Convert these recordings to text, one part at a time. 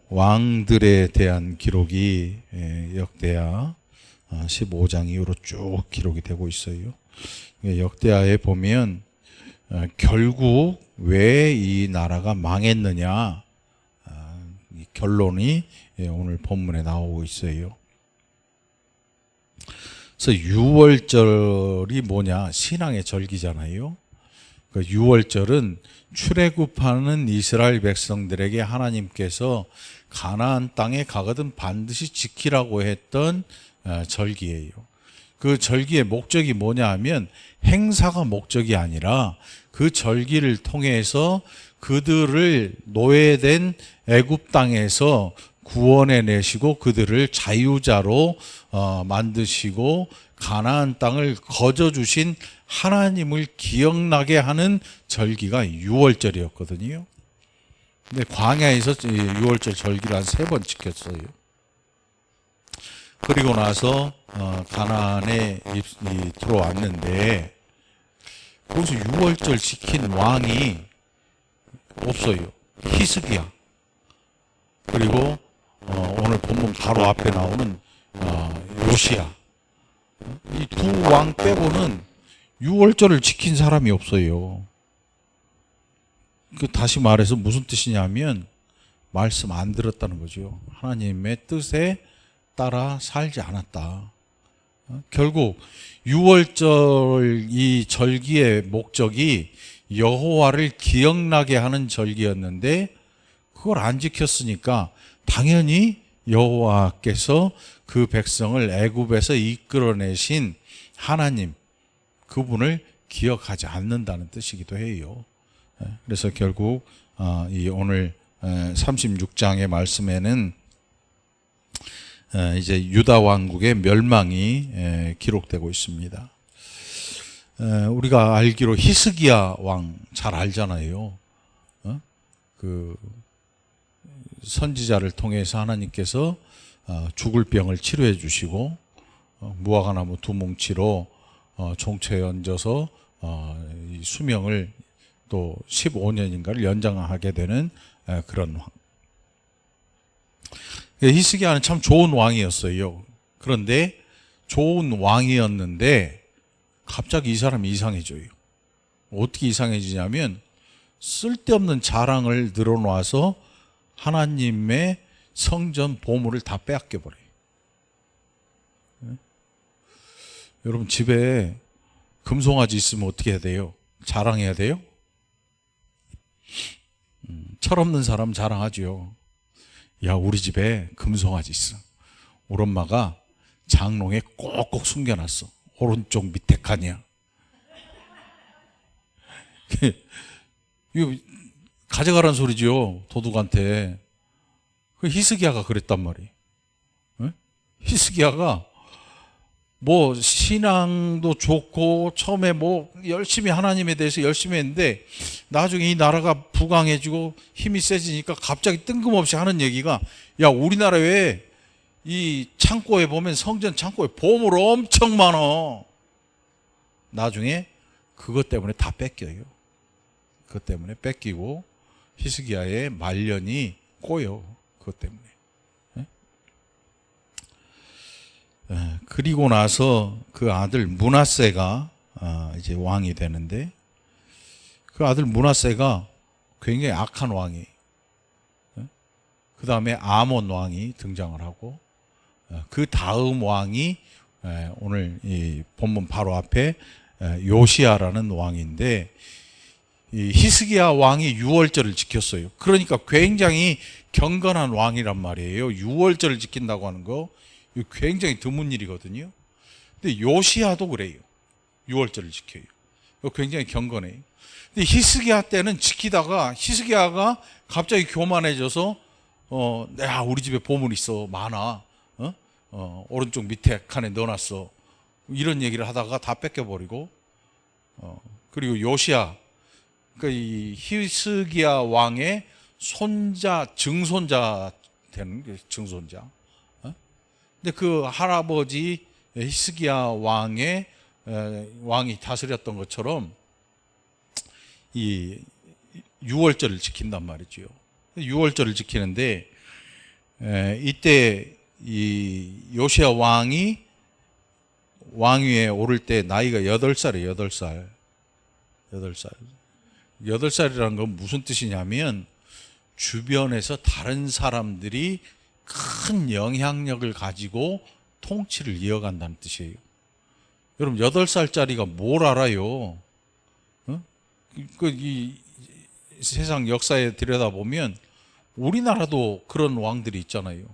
왕들에 대한 기록이 역대하 15장 이후로 쭉 기록이 되고 있어요. 역대하에 보면 결국 왜 이 나라가 망했느냐, 이 결론이 오늘 본문에 나오고 있어요. 그래서 유월절이 뭐냐, 신앙의 절기잖아요. 그 유월절은 출애굽하는 이스라엘 백성들에게 하나님께서 가나안 땅에 가거든 반드시 지키라고 했던 절기예요. 그 절기의 목적이 뭐냐 하면 행사가 목적이 아니라 그 절기를 통해서 그들을 노예된 애굽 땅에서 구원해 내시고 그들을 자유자로 만드시고 가나안 땅을 거저 주신 하나님을 기억나게 하는 절기가 유월절이었거든요. 근데 광야에서 유월절 절기를 한 3번 지켰어요. 그리고 나서 가나안에 들어왔는데 거기서 유월절 지킨 왕이 없어요. 히스기야. 그리고 오늘 본문 바로 앞에 나오는 요시야. 이 두 왕 빼고는 유월절을 지킨 사람이 없어요. 다시 말해서 무슨 뜻이냐면 말씀 안 들었다는 거죠. 하나님의 뜻에 따라 살지 않았다. 결국 유월절 이 절기의 목적이 여호와를 기억나게 하는 절기였는데 그걸 안 지켰으니까 당연히 여호와께서 그 백성을 애굽에서 이끌어내신 하나님, 그분을 기억하지 않는다는 뜻이기도 해요. 그래서 결국 이 오늘 36장의 말씀에는 이제 유다 왕국의 멸망이 기록되고 있습니다. 우리가 알기로 히스기야 왕 잘 알잖아요. 그 선지자를 통해서 하나님께서 죽을 병을 치료해 주시고 무화과나무 2뭉치로 종초에 얹어서 이 수명을 또 15년인가를 연장하게 되는 그런 왕. 히스기야는 참 좋은 왕이었어요. 그런데 좋은 왕이었는데 갑자기 이 사람이 이상해져요. 어떻게 이상해지냐면 쓸데없는 자랑을 늘어놓아서 하나님의 성전 보물을 다 빼앗겨 버려요. 여러분 집에 금송아지 있으면 어떻게 해야 돼요? 자랑해야 돼요? 철없는 사람 자랑하죠. 야, 우리 집에 금송아지 있어. 우리 엄마가 장롱에 꼭꼭 숨겨놨어. 오른쪽 밑에 칸이야. 이거 가져가란 소리죠. 도둑한테. 그 히스기야가 그랬단 말이에요. 히스기야가 뭐 신앙도 좋고 처음에 뭐 열심히 하나님에 대해서 열심히 했는데 나중에 이 나라가 부강해지고 힘이 세지니까 갑자기 뜬금없이 하는 얘기가, 야, 우리나라 왜 이 창고에 보면 성전 창고에 보물 엄청 많어. 나중에 그것 때문에 다 뺏겨요. 그것 때문에 뺏기고 히스기야의 말년이 꼬여. 그것 때문에. 그리고 나서 그 아들 므낫세가 이제 왕이 되는데 그 아들 므낫세가 굉장히 악한 왕이에요. 그 다음에 아몬 왕이 등장을 하고 그 다음 왕이 오늘 이 본문 바로 앞에 요시야라는 왕인데 이 히스기야 왕이 유월절을 지켰어요. 그러니까 굉장히 경건한 왕이란 말이에요. 유월절을 지킨다고 하는 거 이거 굉장히 드문 일이거든요. 근데 요시야도 그래요. 유월절을 지켜요. 이거 굉장히 경건해요. 근데 히스기야 때는 지키다가 히스기야가 갑자기 교만해져서 야, 우리 집에 보물 있어, 많아. 오른쪽 밑에 칸에 넣어놨어. 이런 얘기를 하다가 다 뺏겨버리고 그리고 요시야, 그러니까 이 히스기야 왕의 손자, 증손자 되는 증손자. 근데 그 할아버지 히스기야 왕이 다스렸던 것처럼 이 유월절을 지킨단 말이죠. 유월절을 지키는데 이때 이 요시야 왕이 왕위에 오를 때 나이가 8살이에요. 8살. 8살. 8살이라는 건 무슨 뜻이냐면 주변에서 다른 사람들이 큰 영향력을 가지고 통치를 이어간다는 뜻이에요. 여러분 8살짜리가 뭘 알아요? 이 세상 역사에 들여다보면 우리나라도 그런 왕들이 있잖아요.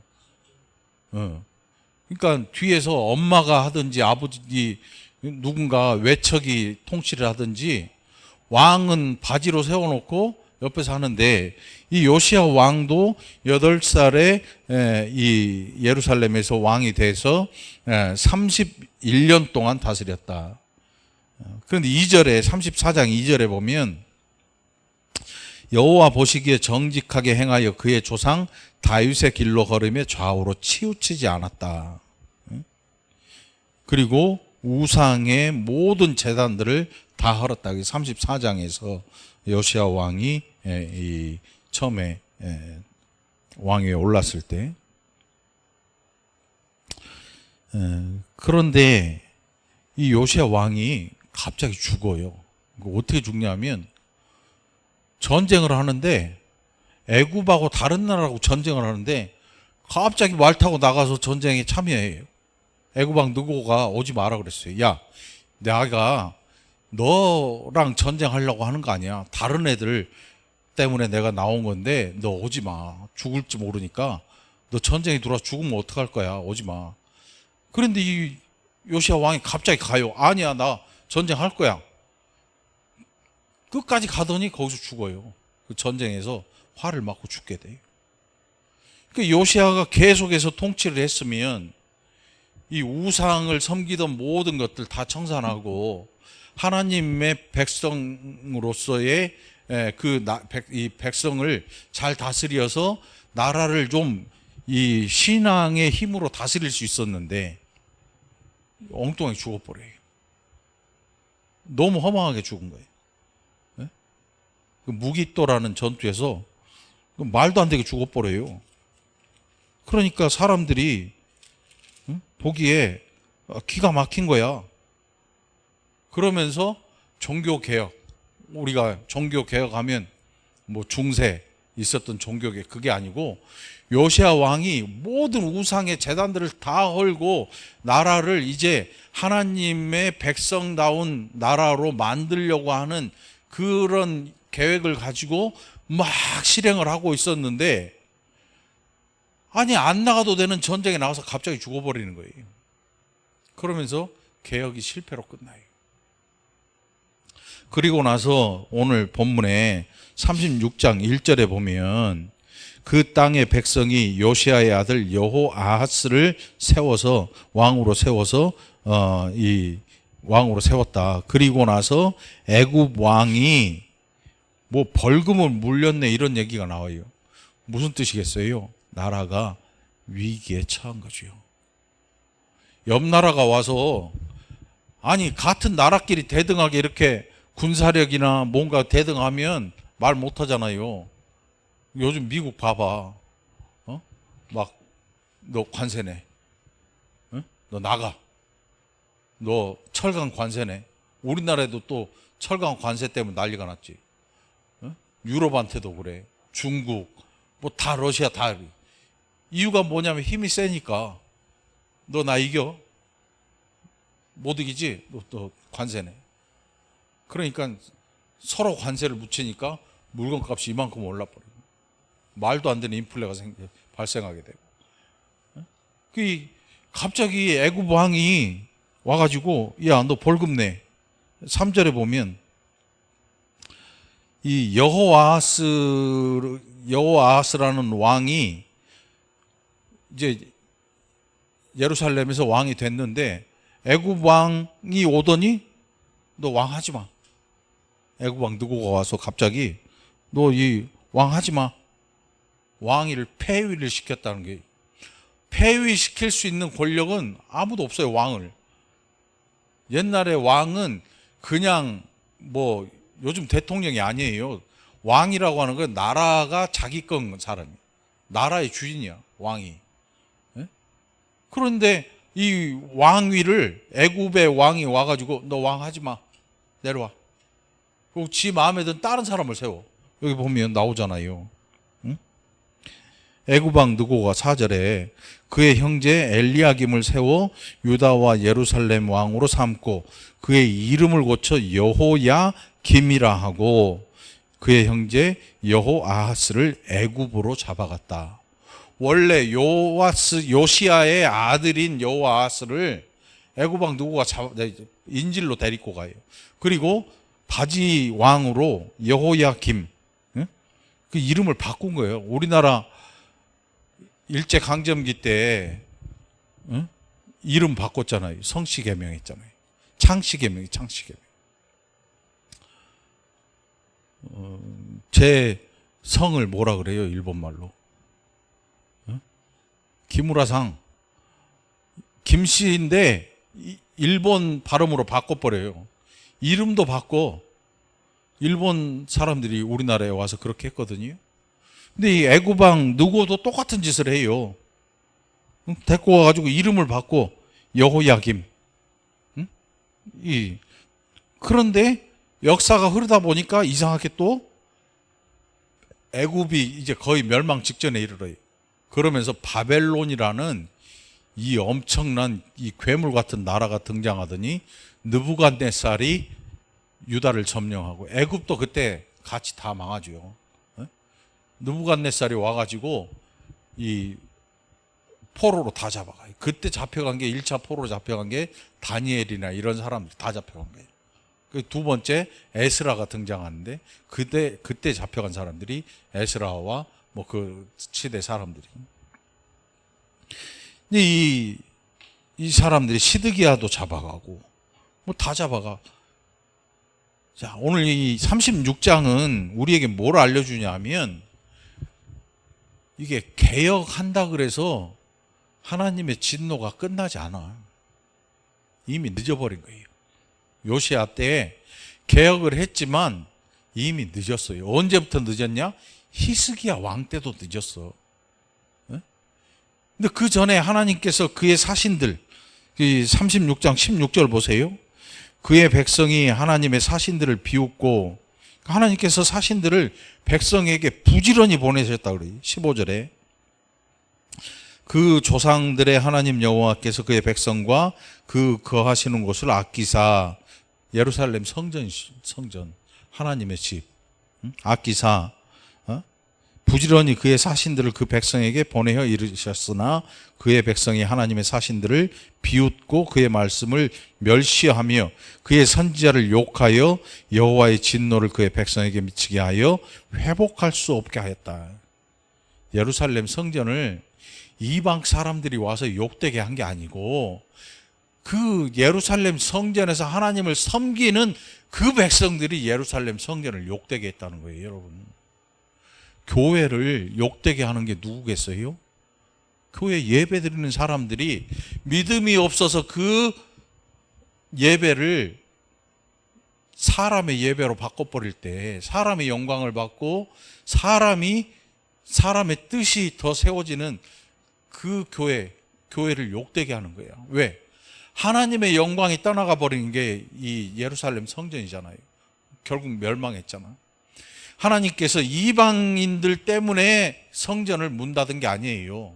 그러니까 뒤에서 엄마가 하든지 아버지 누군가 외척이 통치를 하든지 왕은 바지로 세워놓고 옆에서 하는데 이 요시야 왕도 8살에 이 예루살렘에서 왕이 돼서 31년 동안 다스렸다. 그런데 2절에 34장 2절에 보면 여호와 보시기에 정직하게 행하여 그의 조상 다윗의 길로 걸으며 좌우로 치우치지 않았다. 그리고 우상의 모든 제단들을 다 헐었다. 34장에서 요시야 왕이 처음에 왕위에 올랐을 때. 그런데 이 요시야 왕이 갑자기 죽어요. 어떻게 죽냐면 전쟁을 하는데 애굽하고 다른 나라하고 전쟁을 하는데 갑자기 말 타고 나가서 전쟁에 참여해요. 애굽 왕 느고가 오지 마라 그랬어요. 야, 내가 너랑 전쟁하려고 하는 거 아니야. 다른 애들 때문에 내가 나온 건데 너 오지 마. 죽을지 모르니까 너 전쟁에 들어와 죽으면 어떡할 거야. 오지 마. 그런데 이 요시야 왕이 갑자기 가요. 아니야, 나 전쟁할 거야. 끝까지 가더니 거기서 죽어요. 그 전쟁에서 화를 맞고 죽게 돼요. 그 요시야가 계속해서 통치를 했으면 이 우상을 섬기던 모든 것들 다 청산하고 하나님의 백성으로서의 이 백성을 잘 다스려서 나라를 좀 이 신앙의 힘으로 다스릴 수 있었는데 엉뚱하게 죽어버려요. 너무 허망하게 죽은 거예요. 그 무기또라는 전투에서 말도 안 되게 죽어버려요. 그러니까 사람들이 보기에 기가 막힌 거야. 그러면서 종교개혁, 우리가 종교개혁하면 뭐 중세 있었던 종교개혁, 그게 아니고 요시야 왕이 모든 우상의 제단들을 다 헐고 나라를 이제 하나님의 백성다운 나라로 만들려고 하는 그런 계획을 가지고 막 실행을 하고 있었는데 아니 안 나가도 되는 전쟁에 나가서 갑자기 죽어버리는 거예요. 그러면서 개혁이 실패로 끝나요. 그리고 나서 오늘 본문에 36장 1절에 보면 그 땅의 백성이 요시야의 아들 여호아하스를 세워서 왕으로 세워서 이 왕으로 세웠다. 그리고 나서 애굽 왕이 뭐 벌금을 물렸네 이런 얘기가 나와요. 무슨 뜻이겠어요? 나라가 위기에 처한 거죠. 옆 나라가 와서 아니 같은 나라끼리 대등하게 이렇게 군사력이나 뭔가 대등하면 말 못하잖아요. 요즘 미국 봐봐. 막 너 관세 내. 너 나가. 너 철강 관세 내. 우리나라에도 또 철강 관세 때문에 난리가 났지. 유럽한테도 그래. 중국 뭐 다 러시아 다. 이유가 뭐냐면 힘이 세니까. 너 나 이겨? 못 이기지? 너 관세 내. 그러니까 서로 관세를 묻히니까 물건값이 이만큼 올라버려요. 말도 안 되는 인플레가 발생하게 되고. 갑자기 애굽 왕이 와가지고 야, 너 벌금 내. 3절에 보면 이 여호아하스라는 왕이 이제 예루살렘에서 왕이 됐는데 애굽 왕이 오더니 너 왕 하지 마. 애굽 왕 느고가 와서 갑자기 너 이 왕 하지 마. 왕위를 폐위를 시켰다는 게, 폐위시킬 수 있는 권력은 아무도 없어요. 왕을. 옛날에 왕은 그냥 뭐 요즘 대통령이 아니에요. 왕이라고 하는 건 나라가 자기 건 사람이야. 나라의 주인이야, 왕이. 예? 그런데 이 왕위를 애굽의 왕이 와가지고 너 왕 하지 마. 내려와. 그리고 지 마음에 든 다른 사람을 세워. 여기 보면 나오잖아요. 응? 애굽 왕 느고가 4절에 그의 형제 엘리야김을 세워 유다와 예루살렘 왕으로 삼고 그의 이름을 고쳐 여호야김이라 하고 그의 형제 여호아하스를 애굽으로 잡아갔다. 원래 요시야의 아들인 여호아하스를 애굽 왕 느고가 인질로 데리고 가요. 그리고 바지 왕으로 여호야김, 그 이름을 바꾼 거예요. 우리나라 일제 강점기 때 이름 바꿨잖아요. 성씨 개명했잖아요. 창씨 개명이 창씨 개명. 제 성을 뭐라 그래요? 일본 말로. 기무라상. 김씨인데 일본 발음으로 바꿔버려요. 이름도 바꿔. 일본 사람들이 우리나라에 와서 그렇게 했거든요. 근데 이 애굽 왕 느고도 똑같은 짓을 해요. 데리고 와가지고 이름을 바꿔. 여호야김. 그런데 역사가 흐르다 보니까 이상하게 또 애굽이 이제 거의 멸망 직전에 이르러요. 그러면서 바벨론이라는 이 엄청난 이 괴물 같은 나라가 등장하더니 느부갓네살이 유다를 점령하고 애굽도 그때 같이 다 망하죠. 느부갓네살이 와가지고 이 포로로 다 잡아가요. 그때 잡혀간 게 1차 포로로 잡혀간 게 다니엘이나 이런 사람들 다 잡혀간 거예요. 그 두 번째 에스라가 등장하는데 그때 잡혀간 사람들이 에스라와 뭐 그 시대 사람들이. 근데 이 사람들이 시드기야도 잡아가고 뭐 다 잡아가. 자, 오늘 이 36장은 우리에게 뭘 알려주냐면 이게 개혁한다 그래서 하나님의 진노가 끝나지 않아. 이미 늦어버린 거예요. 요시야 때 개혁을 했지만 이미 늦었어요. 언제부터 늦었냐? 히스기야 왕 때도 늦었어. 근데 그 전에 하나님께서 그의 사신들, 36장 16절 보세요. 그의 백성이 하나님의 사신들을 비웃고 하나님께서 사신들을 백성에게 부지런히 보내셨다 그래요. 15절에 그 조상들의 하나님 여호와께서 그의 백성과 그 거하시는 곳을 아끼사 예루살렘 성전 하나님의 집 아끼사 부지런히 그의 사신들을 그 백성에게 보내어 이르셨으나 그의 백성이 하나님의 사신들을 비웃고 그의 말씀을 멸시하며 그의 선지자를 욕하여 여호와의 진노를 그의 백성에게 미치게 하여 회복할 수 없게 하였다. 예루살렘 성전을 이방 사람들이 와서 욕되게 한 게 아니고 그 예루살렘 성전에서 하나님을 섬기는 그 백성들이 예루살렘 성전을 욕되게 했다는 거예요, 여러분. 교회를 욕되게 하는 게 누구겠어요? 교회 예배 드리는 사람들이 믿음이 없어서 그 예배를 사람의 예배로 바꿔버릴 때 사람의 영광을 받고 사람의 뜻이 더 세워지는 그 교회를 욕되게 하는 거예요. 왜? 하나님의 영광이 떠나가 버린 게 이 예루살렘 성전이잖아요. 결국 멸망했잖아. 하나님께서 이방인들 때문에 성전을 문 닫은 게 아니에요.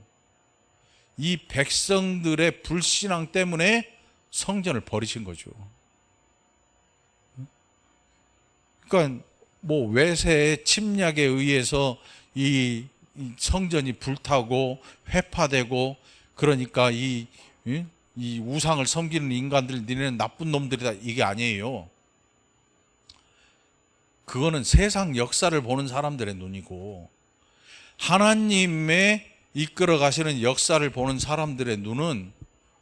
이 백성들의 불신앙 때문에 성전을 버리신 거죠. 그러니까 뭐 외세의 침략에 의해서 이 성전이 불타고 회파되고 그러니까 이 우상을 섬기는 인간들 니네는 나쁜 놈들이다 이게 아니에요. 그거는 세상 역사를 보는 사람들의 눈이고 하나님의 이끌어 가시는 역사를 보는 사람들의 눈은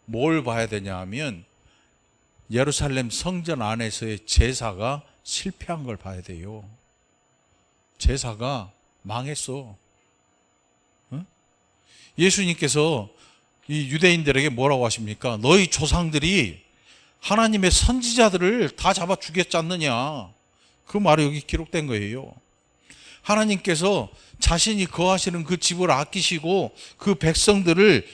뭘 봐야 되냐 하면 예루살렘 성전 안에서의 제사가 실패한 걸 봐야 돼요. 제사가 망했어. 예수님께서 이 유대인들에게 뭐라고 하십니까? 너희 조상들이 하나님의 선지자들을 다 잡아 죽였지 않느냐. 그 말이 여기 기록된 거예요. 하나님께서 자신이 거하시는 그 집을 아끼시고 그 백성들을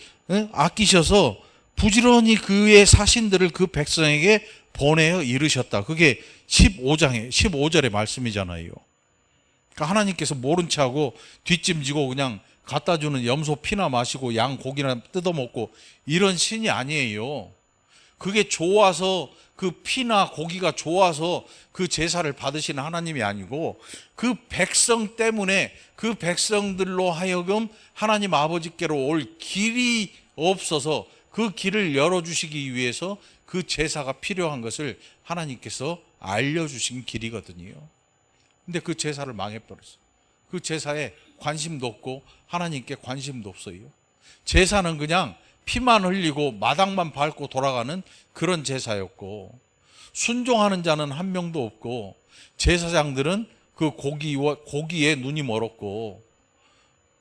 아끼셔서 부지런히 그의 사신들을 그 백성에게 보내어 이르셨다. 그게 15절의 말씀이잖아요. 그러니까 하나님께서 모른 체하고 뒷짐지고 그냥 갖다 주는 염소 피나 마시고 양 고기나 뜯어먹고 이런 신이 아니에요. 그게 좋아서 그 피나 고기가 좋아서 그 제사를 받으시는 하나님이 아니고 그 백성 때문에 그 백성들로 하여금 하나님 아버지께로 올 길이 없어서 그 길을 열어주시기 위해서 그 제사가 필요한 것을 하나님께서 알려주신 길이거든요. 근데 그 제사를 망해버렸어요. 그 제사에 관심도 없고 하나님께 관심도 없어요. 제사는 그냥 피만 흘리고 마당만 밟고 돌아가는 그런 제사였고, 순종하는 자는 한 명도 없고, 제사장들은 그 고기에 눈이 멀었고,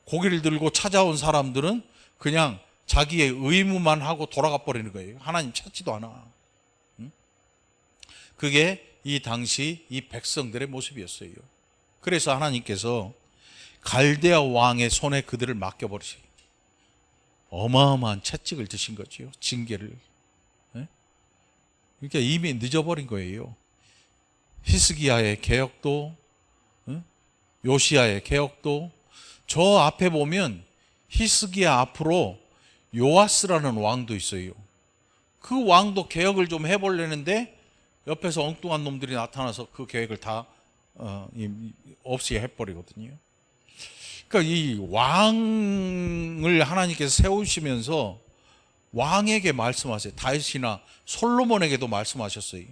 고기를 들고 찾아온 사람들은 그냥 자기의 의무만 하고 돌아가 버리는 거예요. 하나님 찾지도 않아. 그게 이 당시 이 백성들의 모습이었어요. 그래서 하나님께서 갈대아 왕의 손에 그들을 맡겨버리시고 어마어마한 채찍을 드신 거죠. 징계를. 그러니까 이미 늦어버린 거예요. 히스기야의 개혁도, 요시야의 개혁도, 저 앞에 보면 히스기야 앞으로 요아스라는 왕도 있어요. 그 왕도 개혁을 좀 해보려는데 옆에서 엉뚱한 놈들이 나타나서 그 계획을 다 없이 해버리거든요. 그러니까 이 왕을 하나님께서 세우시면서 왕에게 말씀하세요. 다윗이나 솔로몬에게도 말씀하셨어요.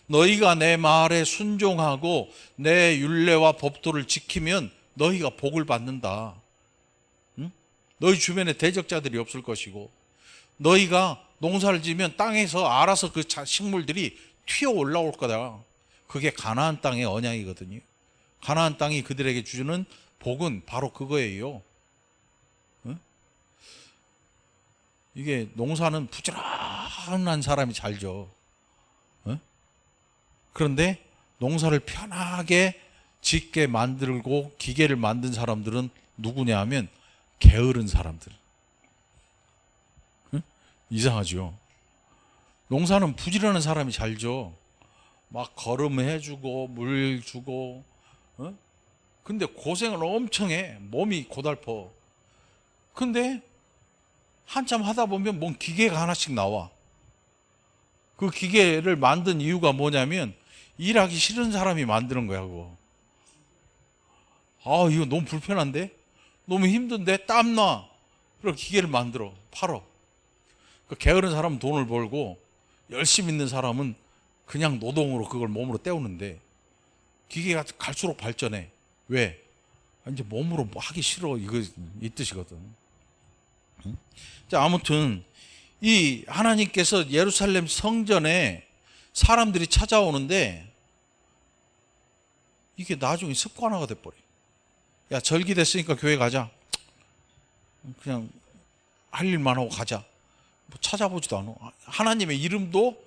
너희가 내 말에 순종하고 내 율례와 법도를 지키면 너희가 복을 받는다. 응? 너희 주변에 대적자들이 없을 것이고, 너희가 농사를 지면 땅에서 알아서 그 식물들이 튀어 올라올 거다. 그게 가나안 땅의 언약이거든요. 가나안 땅이 그들에게 주는 복은 바로 그거예요. 응? 이게 농사는 부지런한 사람이 잘 져. 응? 그런데 농사를 편하게 짓게 만들고 기계를 만든 사람들은 누구냐 하면 게으른 사람들. 응? 이상하죠. 농사는 부지런한 사람이 잘 져. 막 거름해주고 물 주고. 근데 고생을 엄청 해. 몸이 고달퍼. 근데 한참 하다 보면 뭔 기계가 하나씩 나와. 그 기계를 만든 이유가 뭐냐면 일하기 싫은 사람이 만드는 거야, 그거. 아, 이거 너무 불편한데? 너무 힘든데? 땀나. 그래서 기계를 만들어. 팔어. 그 게으른 사람은 돈을 벌고 열심히 있는 사람은 그냥 노동으로 그걸 몸으로 때우는데, 기계가 갈수록 발전해. 왜? 이제 몸으로 뭐 하기 싫어. 이거 이 뜻이거든. 자, 아무튼 이 하나님께서 예루살렘 성전에 사람들이 찾아오는데 이게 나중에 습관화가 돼버려. 야, 절기 됐으니까 교회 가자. 그냥 할 일만 하고 가자. 뭐 찾아보지도 않아. 하나님의 이름도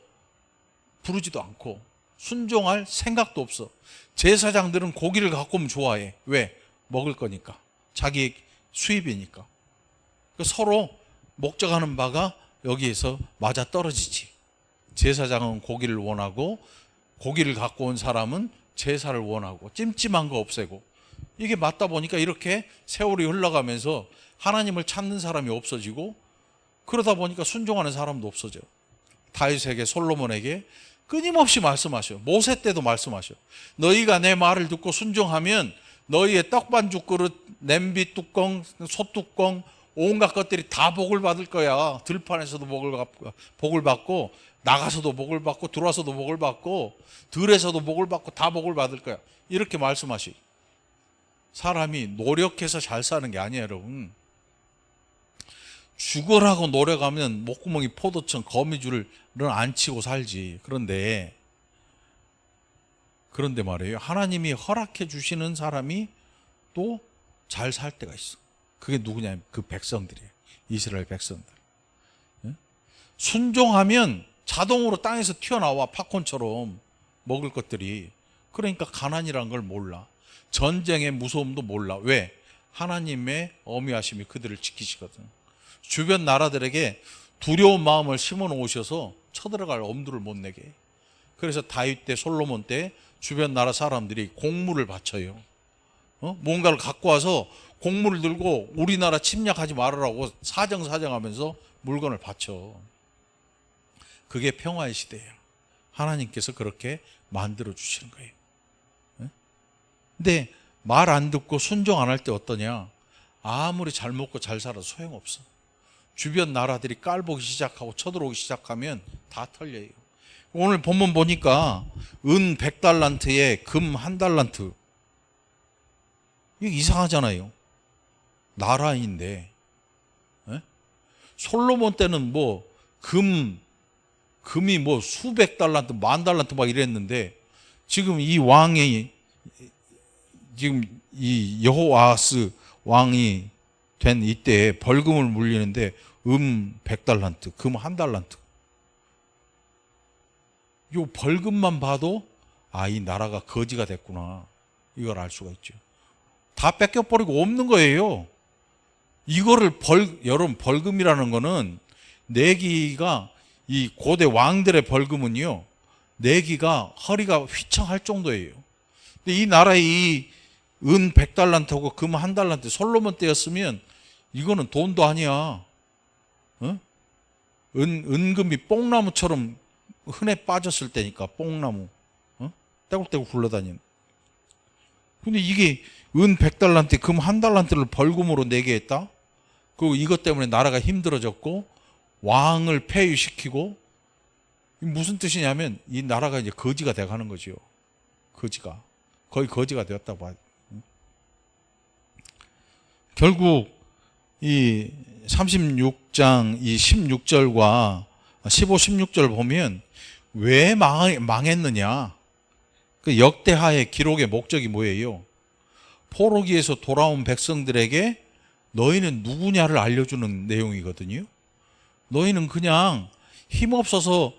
부르지도 않고 순종할 생각도 없어. 제사장들은 고기를 갖고 오면 좋아해. 왜? 먹을 거니까. 자기 수입이니까. 서로 목적하는 바가 여기에서 맞아 떨어지지. 제사장은 고기를 원하고 고기를 갖고 온 사람은 제사를 원하고 찜찜한 거 없애고, 이게 맞다 보니까 이렇게 세월이 흘러가면서 하나님을 찾는 사람이 없어지고, 그러다 보니까 순종하는 사람도 없어져. 다윗에게, 솔로몬에게 끊임없이 말씀하셔. 모세 때도 말씀하셔. 너희가 내 말을 듣고 순종하면 너희의 떡반죽 그릇, 냄비 뚜껑, 솥뚜껑, 온갖 것들이 다 복을 받을 거야. 들판에서도 복을 받고, 나가서도 복을 받고, 들어와서도 복을 받고, 들에서도 복을 받고, 다 복을 받을 거야. 이렇게 말씀하시. 사람이 노력해서 잘 사는 게 아니에요, 여러분. 죽으라고 노력하면 목구멍이 포도청 거미줄을 안 치고 살지. 그런데 말이에요, 하나님이 허락해 주시는 사람이 또 잘 살 때가 있어. 그게 누구냐면 그 백성들이에요. 이스라엘 백성들. 순종하면 자동으로 땅에서 튀어나와. 팝콘처럼 먹을 것들이. 그러니까 가난이란 걸 몰라. 전쟁의 무서움도 몰라. 왜? 하나님의 어미하심이 그들을 지키시거든. 주변 나라들에게 두려운 마음을 심어 놓으셔서 쳐들어갈 엄두를 못 내게. 그래서 다윗 때, 솔로몬 때 주변 나라 사람들이 공물을 바쳐요. 뭔가를 갖고 와서 공물을 들고 우리나라 침략하지 말으라고 사정사정하면서 물건을 바쳐. 그게 평화의 시대예요. 하나님께서 그렇게 만들어 주시는 거예요. 근데 말 안 듣고 순종 안 할 때 어떠냐? 아무리 잘 먹고 잘 살아도 소용없어. 주변 나라들이 깔보기 시작하고 쳐들어오기 시작하면 다 털려요. 오늘 본문 보니까 은 100달란트에 금 1달란트. 이거 이상하잖아요. 나라인데. 솔로몬 때는 뭐 금이 뭐 수백 달란트, 만 달란트 막 이랬는데 지금 이 왕이 지금 이 여호아스 왕이 된 이때에 벌금을 물리는데 100달란트, 금 1달란트. 요 벌금만 봐도 이 나라가 거지가 됐구나. 이걸 알 수가 있죠. 다 뺏겨버리고 없는 거예요. 이거를 여러분 벌금이라는 거는 내기가 이 고대 왕들의 벌금은요. 내기가 허리가 휘청할 정도예요. 근데 이 나라의 이 은 100달란트하고 금 1달란트 솔로몬 때였으면 이거는 돈도 아니야. 은금이 뽕나무처럼 흔해 빠졌을 때니까 뽕나무. 떼굴떼굴 굴러다니는. 근데 이게 은 100달란트, 금 1달란트를 벌금으로 내게 했다? 그리고 이것 때문에 나라가 힘들어졌고 왕을 폐위시키고 무슨 뜻이냐면 이 나라가 이제 거지가 돼가는 거죠. 거지가. 거의 거지가 되었다고 봐요. 결국 이 36장 이 16절과 15, 16절 보면 왜 망했느냐? 그 역대하의 기록의 목적이 뭐예요? 포로기에서 돌아온 백성들에게 너희는 누구냐를 알려주는 내용이거든요. 너희는 그냥 힘없어서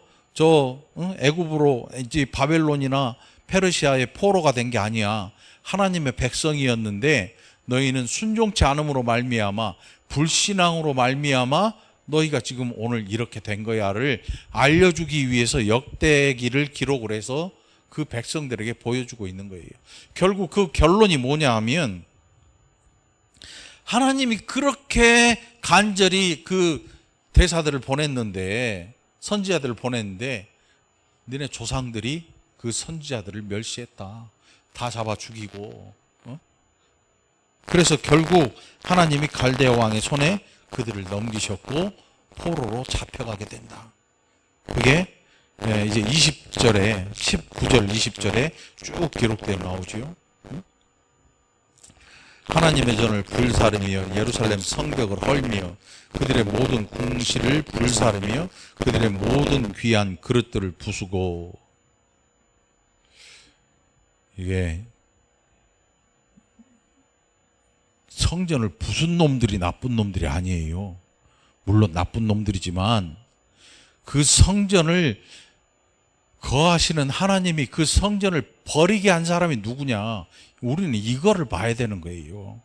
애굽으로 이제 바벨론이나 페르시아의 포로가 된 게 아니야. 하나님의 백성이었는데 너희는 순종치 않음으로 말미암아 불신앙으로 말미암아 너희가 지금 오늘 이렇게 된 거야를 알려주기 위해서 역대기를 기록을 해서 그 백성들에게 보여주고 있는 거예요. 결국 그 결론이 뭐냐 하면 하나님이 그렇게 간절히 그 대사들을 보냈는데 선지자들을 보냈는데 너네 조상들이 그 선지자들을 멸시했다. 다 잡아 죽이고 그래서 결국 하나님이 갈대아 왕의 손에 그들을 넘기셨고 포로로 잡혀가게 된다. 그게 이제 20절에 19절 20절에 쭉 기록되어 나오지요. 하나님의 전을 불사르며 예루살렘 성벽을 헐며 그들의 모든 궁실을 불사르며 그들의 모든 귀한 그릇들을 부수고. 이게 성전을 부순 놈들이 나쁜 놈들이 아니에요. 물론 나쁜 놈들이지만 그 성전을 거하시는 하나님이 그 성전을 버리게 한 사람이 누구냐? 우리는 이거를 봐야 되는 거예요.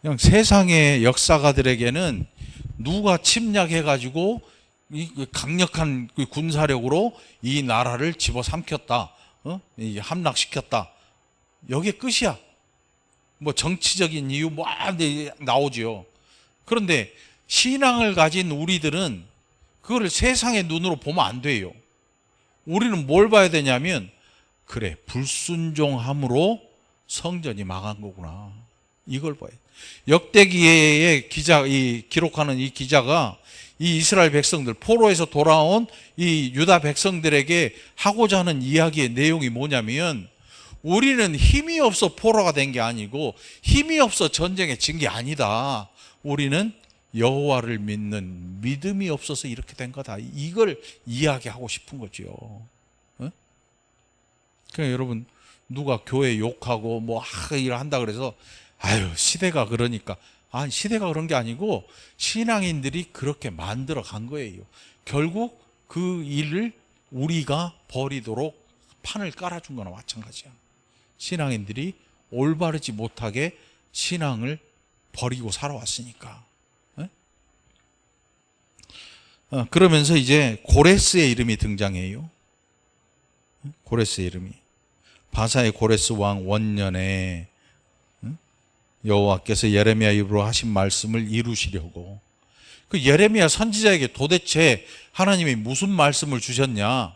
그냥 세상의 역사가들에게는 누가 침략해가지고 이 강력한 군사력으로 이 나라를 집어삼켰다, 함락시켰다. 여기에 끝이야. 뭐 정치적인 이유 뭐 나오죠. 그런데 신앙을 가진 우리들은 그거를 세상의 눈으로 보면 안 돼요. 우리는 뭘 봐야 되냐면 그래 불순종함으로 성전이 망한 거구나. 이걸 봐야 돼. 역대기의 기록하는 이 기자가 이 이스라엘 백성들 포로에서 돌아온 이 유다 백성들에게 하고자 하는 이야기의 내용이 뭐냐면 우리는 힘이 없어 포로가 된 게 아니고 힘이 없어 전쟁에 진 게 아니다. 우리는 여호와를 믿는 믿음이 없어서 이렇게 된 거다. 이걸 이야기하고 싶은 거죠. 그러니까 여러분 누가 교회 욕하고 뭐 이러 한다 그래서 아유 시대가 그러니까 시대가 그런 게 아니고 신앙인들이 그렇게 만들어 간 거예요. 결국 그 일을 우리가 버리도록 판을 깔아준 거나 마찬가지야. 신앙인들이 올바르지 못하게 신앙을 버리고 살아왔으니까. 그러면서 이제 고레스의 이름이 등장해요. 고레스의 이름이. 바사의 고레스 왕 원년에 여호와께서 예레미야 입으로 하신 말씀을 이루시려고, 그 예레미야 선지자에게 도대체 하나님이 무슨 말씀을 주셨냐?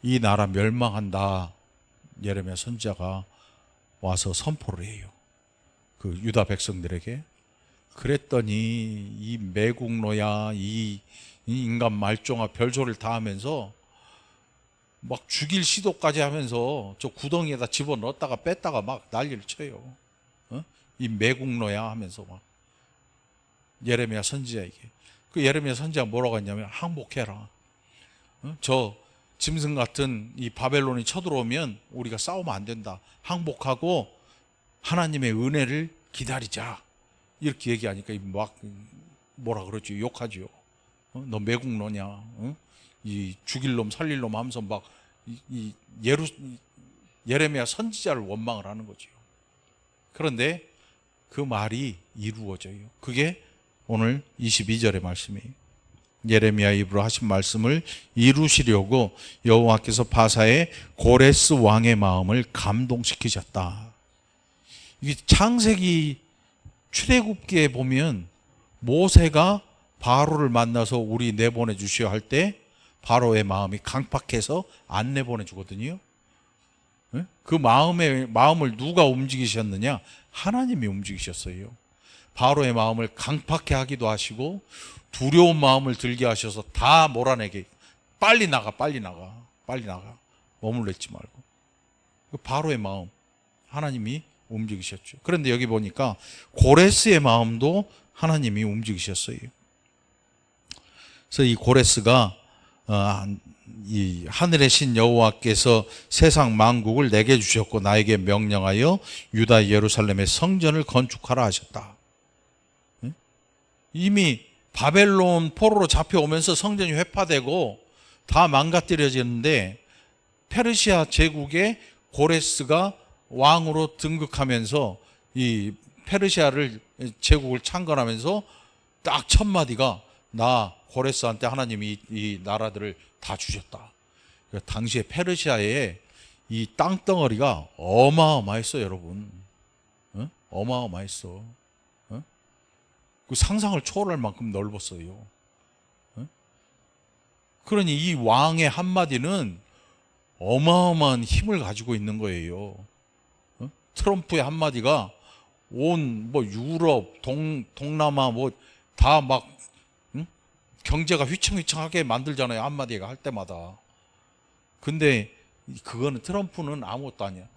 이 나라 멸망한다. 예레미야 선지자가 와서 선포를 해요. 그 유다 백성들에게. 그랬더니 이 매국노야, 이 인간 말종아 별소리를 다 하면서 막 죽일 시도까지 하면서 저 구덩이에다 집어넣었다가 뺐다가 막 난리를 쳐요. 이 매국노야 하면서 막 예레미야 선지자에게. 그 예레미야 선지자가 뭐라고 했냐면 항복해라. 저 짐승 같은 이 바벨론이 쳐들어오면 우리가 싸우면 안 된다. 항복하고 하나님의 은혜를 기다리자. 이렇게 얘기하니까 막 뭐라 그러죠? 욕하죠. 너 매국노냐? 이 죽일 놈 살릴 놈 하면서 막 이 예레미야 선지자를 원망을 하는 거죠. 그런데 그 말이 이루어져요. 그게 오늘 22절의 말씀이에요. 예레미야 입으로 하신 말씀을 이루시려고 여호와께서 바사의 고레스 왕의 마음을 감동시키셨다. 이게 창세기 출애굽기에 보면 모세가 바로를 만나서 우리 내보내 주시오 할 때 바로의 마음이 강팍해서 안 내보내 주거든요. 그 마음을 누가 움직이셨느냐? 하나님이 움직이셨어요. 바로의 마음을 강팍해 하기도 하시고 두려운 마음을 들게 하셔서 다 몰아내게, 빨리 나가 머물러 있지 말고. 그 바로의 마음 하나님이 움직이셨죠. 그런데 여기 보니까 고레스의 마음도 하나님이 움직이셨어요. 그래서 이 고레스가 이 하늘의 신 여호와께서 세상 만국을 내게 주셨고 나에게 명령하여 유다 예루살렘의 성전을 건축하라 하셨다. 이미 바벨론 포로로 잡혀오면서 성전이 회파되고 다 망가뜨려지는데 페르시아 제국의 고레스가 왕으로 등극하면서 이 페르시아를 제국을 창건하면서 딱 첫 마디가 나 고레스한테 하나님이 이 나라들을 다 주셨다. 당시에 페르시아의 이 땅덩어리가 어마어마했어, 여러분. 어마어마했어. 그 상상을 초월할 만큼 넓었어요. 그러니 이 왕의 한마디는 어마어마한 힘을 가지고 있는 거예요. 트럼프의 한마디가 온 뭐 유럽, 동남아 뭐 다 막 경제가 휘청휘청하게 만들잖아요. 한마디가 할 때마다. 근데 그거는 트럼프는 아무것도 아니야.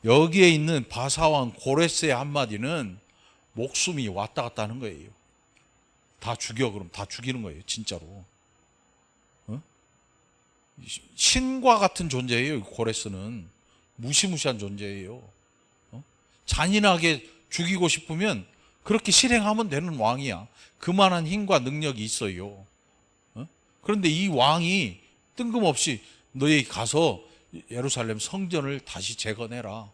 여기에 있는 바사왕 고레스의 한마디는 목숨이 왔다 갔다 하는 거예요. 다 죽여, 그럼 다 죽이는 거예요. 진짜로. 신과 같은 존재예요. 고레스는 무시무시한 존재예요. 잔인하게 죽이고 싶으면 그렇게 실행하면 되는 왕이야. 그만한 힘과 능력이 있어요. 그런데 이 왕이 뜬금없이 너희 가서 예루살렘 성전을 다시 재건해라.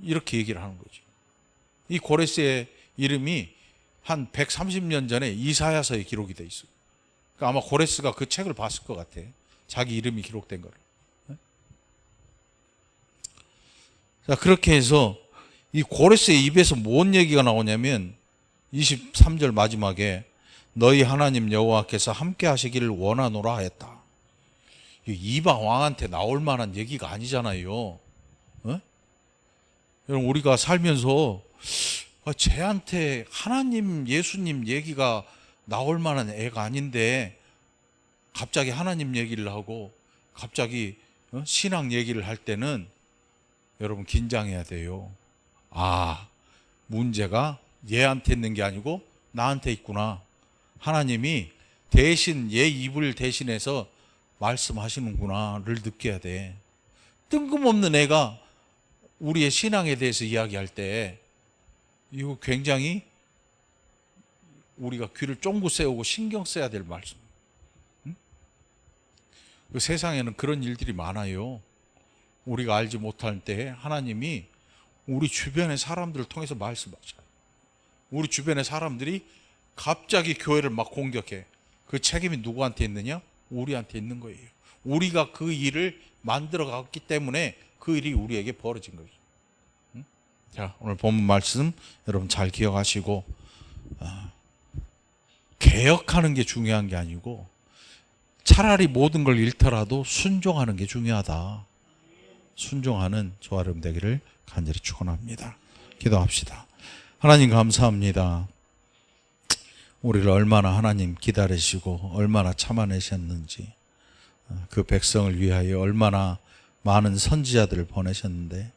이렇게 얘기를 하는 거죠. 이 고레스의 이름이 한 130년 전에 이사야서에 기록이 돼 있어요. 그러니까 아마 고레스가 그 책을 봤을 것 같아. 자기 이름이 기록된 거를. 자, 그렇게 해서 이 고레스의 입에서 뭔 얘기가 나오냐면 23절 마지막에 너희 하나님 여호와께서 함께 하시기를 원하노라 했다. 이방 왕한테 나올 만한 얘기가 아니잖아요. 여러분, 우리가 살면서 쟤한테 하나님, 예수님 얘기가 나올 만한 애가 아닌데 갑자기 하나님 얘기를 하고 갑자기 신앙 얘기를 할 때는 여러분 긴장해야 돼요. 아, 문제가 얘한테 있는 게 아니고 나한테 있구나. 하나님이 대신 얘 입을 대신해서 말씀하시는구나를 느껴야 돼. 뜬금없는 애가 우리의 신앙에 대해서 이야기할 때 이거 굉장히 우리가 귀를 쫑긋 세우고 신경 써야 될 말씀. 그 세상에는 그런 일들이 많아요. 우리가 알지 못할 때 하나님이 우리 주변의 사람들을 통해서 말씀하셔요. 우리 주변의 사람들이 갑자기 교회를 막 공격해. 그 책임이 누구한테 있느냐? 우리한테 있는 거예요. 우리가 그 일을 만들어 갔기 때문에 그 일이 우리에게 벌어진 거예요. 자, 오늘 본문 말씀 여러분 잘 기억하시고, 개혁하는 게 중요한 게 아니고 차라리 모든 걸 잃더라도 순종하는 게 중요하다. 순종하는 저와 여러분 되기를 간절히 축원합니다. 기도합시다. 하나님 감사합니다. 우리를 얼마나 하나님 기다리시고 얼마나 참아내셨는지, 그 백성을 위하여 얼마나 많은 선지자들을 보내셨는데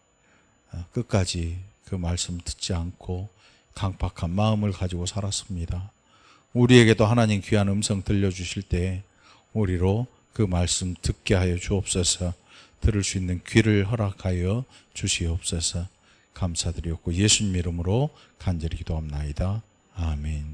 끝까지 그 말씀 듣지 않고 강팍한 마음을 가지고 살았습니다. 우리에게도 하나님 귀한 음성 들려주실 때 우리로 그 말씀 듣게 하여 주옵소서. 들을 수 있는 귀를 허락하여 주시옵소서. 감사드리옵고 예수님 이름으로 간절히 기도합나이다. 아멘.